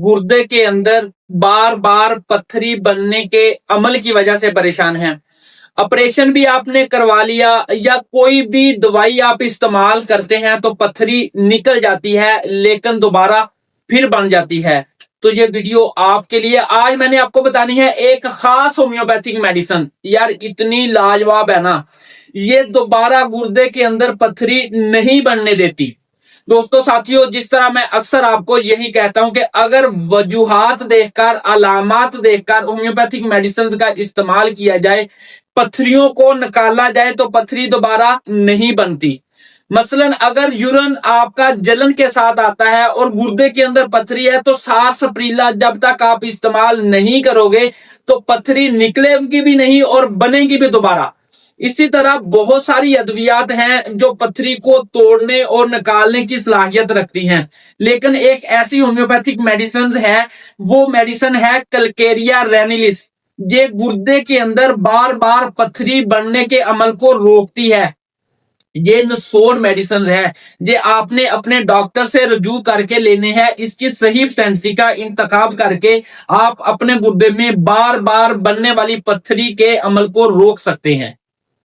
गुर्दे के अंदर बार बार पत्थरी बनने के अमल की वजह से परेशान हैं, ऑपरेशन भी आपने करवा लिया या कोई भी दवाई आप इस्तेमाल करते हैं तो पत्थरी निकल जाती है लेकिन दोबारा फिर बन जाती है, तो ये वीडियो आपके लिए। आज मैंने आपको बतानी है एक खास होम्योपैथिक मेडिसिन, यार इतनी लाजवाब है ना, ये दोबारा गुर्दे के अंदर पत्थरी नहीं बनने देती। दोस्तों साथियों, जिस तरह मैं अक्सर आपको यही कहता हूं कि अगर वजूहात देखकर, अलामात देखकर होम्योपैथिक मेडिसिन का इस्तेमाल किया जाए, पत्थरियों को निकाला जाए तो पत्थरी दोबारा नहीं बनती। मसलन अगर यूरिन आपका जलन के साथ आता है और गुर्दे के अंदर पत्थरी है तो सार सप्रीला जब तक आप इस्तेमाल नहीं करोगे तो पत्थरी निकलेगी भी नहीं और बनेगी भी दोबारा। इसी तरह बहुत सारी अद्वियात हैं जो पत्थरी को तोड़ने और निकालने की सलाहियत रखती हैं, लेकिन एक ऐसी होम्योपैथिक मेडिसिन है, वो मेडिसिन है कैलकेरिया रेनिलिस। ये गुर्दे के अंदर बार बार पत्थरी बनने के अमल को रोकती है। ये नसोड़ मेडिसिन है, ये आपने अपने डॉक्टर से रजू करके लेने हैं। इसकी सही फ्रेक्वेंसी का इंतखाब करके आप अपने गुर्दे में बार बार बनने वाली पत्थरी के अमल को रोक सकते हैं।